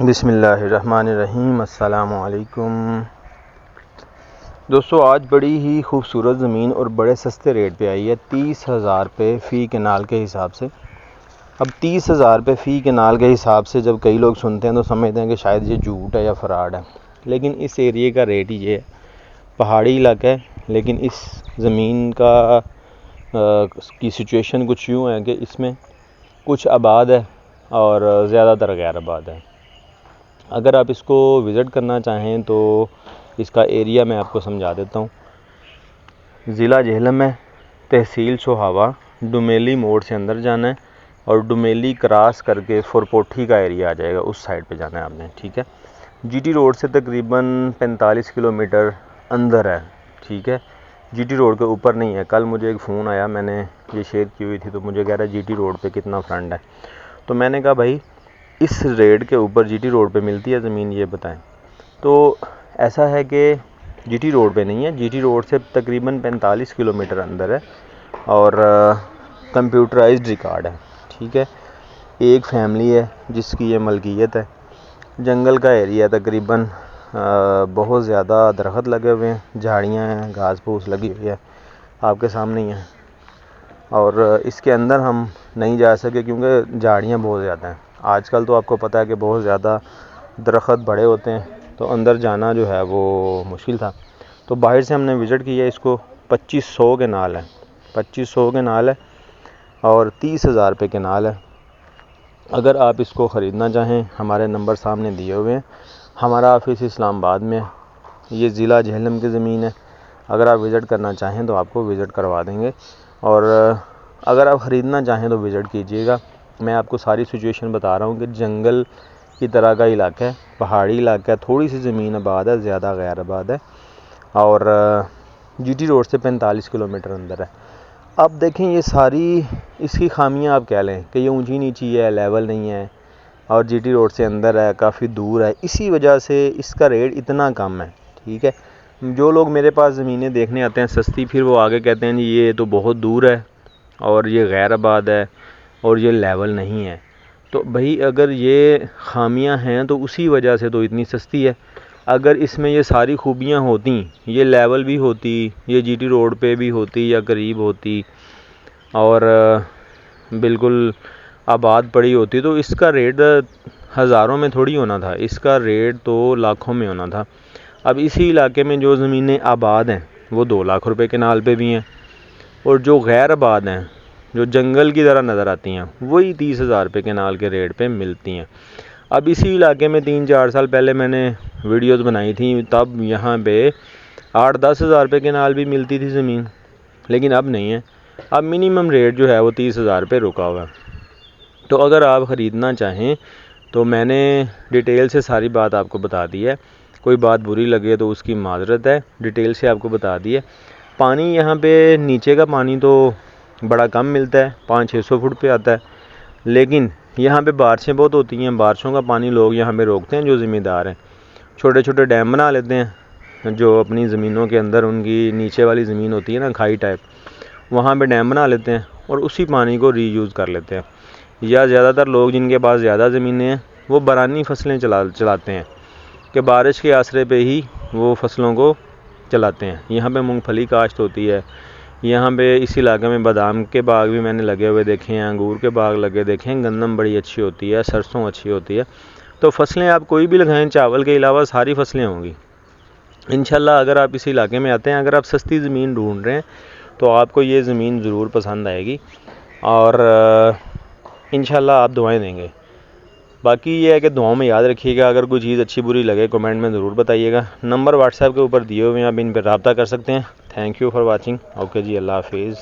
बिस्मिल्लाहिर्रहमानिर्रहीम। अस्सलामु अलैकुम दोस्तों, आज बड़ी ही खूबसूरत ज़मीन और बड़े सस्ते रेट पे आई है। 30,000 रुपये फ़ी कनाल के हिसाब से। अब 30,000 रुपये फ़ी कनाल के हिसाब से जब कई लोग सुनते हैं तो समझते हैं कि शायद ये झूठ है या फ़राड है, लेकिन इस एरिए का रेट ये है। पहाड़ी इलाका है, लेकिन इस ज़मीन का की सिचुएशन कुछ यूँ है कि इसमें कुछ आबाद है और ज़्यादातर गैर आबाद है। अगर आप इसको विज़िट करना चाहें तो इसका एरिया मैं आपको समझा देता हूँ। ज़िला झेलम है, तहसील सोहावा, डुमेली मोड़ से अंदर जाना है और डुमेली क्रॉस करके फुरपोठी का एरिया आ जाएगा, उस साइड पे जाना है आपने। ठीक है, जीटी रोड से तकरीबन 45 किलोमीटर अंदर है। ठीक है, जीटी रोड के ऊपर नहीं है। कल मुझे एक फ़ोन आया, मैंने ये शेयर की हुई थी, तो मुझे कह रहा है जीटी रोड पे कितना फ्रंट है। तो मैंने कहा भाई इस रेट के ऊपर जीटी रोड पे मिलती है ज़मीन, ये बताएं। तो ऐसा है कि जीटी रोड पे नहीं है, जीटी रोड से तकरीबन 45 किलोमीटर अंदर है और कंप्यूटराइज्ड रिकॉर्ड है। ठीक है, एक फैमिली है जिसकी ये मलकियत है। जंगल का एरिया तकरीबन बहुत ज़्यादा दरख्त लगे हुए हैं, झाड़ियाँ हैं, घास फूस लगी हुई है, आपके सामने ही है। और इसके अंदर हम नहीं जा सके क्योंकि झाड़ियाँ बहुत ज़्यादा हैं। आजकल तो आपको पता है कि बहुत ज़्यादा दरख्त बड़े होते हैं, तो अंदर जाना जो है वो मुश्किल था। तो बाहर से हमने विज़िट किया। इसको 2500 के नाल है, 2500 के नाल है और 30,000 रुपये के नाल है। अगर आप इसको ख़रीदना चाहें, हमारे नंबर सामने दिए हुए हैं। हमारा ऑफिस इस्लामाबाद में, ये ज़िला झेलम की ज़मीन है। अगर आप विज़िट करना चाहें तो आपको विज़िट करवा देंगे, और अगर आप ख़रीदना चाहें तो विज़िट कीजिएगा। मैं आपको सारी सिचुएशन बता रहा हूँ कि जंगल की तरह का इलाका है, पहाड़ी इलाका है, थोड़ी सी ज़मीन आबाद है, ज़्यादा गैर आबाद है, और जीटी रोड से 45 किलोमीटर अंदर है। अब देखें, ये सारी इसकी खामियां आप कह लें कि ये ऊंची नीची है, लेवल नहीं है, और जीटी रोड से अंदर है, काफ़ी दूर है। इसी वजह से इसका रेट इतना कम है। ठीक है, जो लोग मेरे पास ज़मीनें देखने आते हैं सस्ती, फिर वो आगे कहते हैं जी ये तो बहुत दूर है और ये गैर आबाद है और ये लेवल नहीं है। तो भाई अगर ये खामियां हैं तो उसी वजह से तो इतनी सस्ती है। अगर इसमें ये सारी खूबियां होती, ये लेवल भी होती, ये जीटी रोड पे भी होती या करीब होती और बिल्कुल आबाद पड़ी होती, तो इसका रेट हज़ारों में थोड़ी होना था, इसका रेट तो लाखों में होना था। अब इसी इलाके में जो ज़मीनें आबाद हैं वो 2 लाख रुपए के नाल पे भी हैं, और जो गैर आबाद हैं, जो जंगल की तरह नज़र आती हैं, वही 30,000 रुपये के नाल के रेट पे मिलती हैं। अब इसी इलाके में 3-4 साल पहले मैंने वीडियोस बनाई थी, तब यहाँ पे 8-10 हज़ार रुपये के नाल भी मिलती थी ज़मीन, लेकिन अब नहीं है। अब मिनिमम रेट जो है वो 30,000 रुपये रुका हुआ है। तो अगर आप ख़रीदना चाहें तो मैंने डिटेल से सारी बात आपको बता दी है। कोई बात बुरी लगे तो उसकी माजरत है, डिटेल से आपको बता दी है। पानी यहाँ पे नीचे का पानी तो बड़ा कम मिलता है, 500-600 फुट पे आता है, लेकिन यहाँ पे बारिशें बहुत होती हैं। बारिशों का पानी लोग यहाँ पे रोकते हैं, जो ज़मींदार हैं छोटे छोटे डैम बना लेते हैं, जो अपनी ज़मीनों के अंदर उनकी नीचे वाली ज़मीन होती है ना, खाई टाइप, वहाँ पे डैम बना लेते हैं और उसी पानी को रीयूज़ कर लेते हैं। या ज़्यादातर लोग जिनके पास ज़्यादा ज़मीनें हैं वो बरानी फसलें चलाते हैं कि बारिश के आसरे पे ही वो फसलों को चलाते हैं। यहाँ पे मूंगफली काश्त होती है, यहाँ पे इस इलाके में बादाम के बाग भी मैंने लगे हुए देखे हैं, अंगूर के बाग लगे देखे हैं, गंदम बड़ी अच्छी होती है, सरसों अच्छी होती है। तो फसलें आप कोई भी लगाएं, चावल के अलावा सारी फसलें होंगी इंशाल्लाह। अगर आप इस इलाके में आते हैं, अगर आप सस्ती ज़मीन ढूंढ रहे हैं तो आपको ये ज़मीन ज़रूर पसंद आएगी और इंशाल्लाह आप दुआएं देंगे। बाकी ये है कि दुआओं में याद रखिएगा। अगर कोई चीज़ अच्छी बुरी लगे कमेंट में ज़रूर बताइएगा। नंबर व्हाट्सएप के ऊपर दिए हुए हैं, आप इन पर रब्ता कर सकते हैं। Thank you for watching. Okay जी, अल्लाह हाफिज़।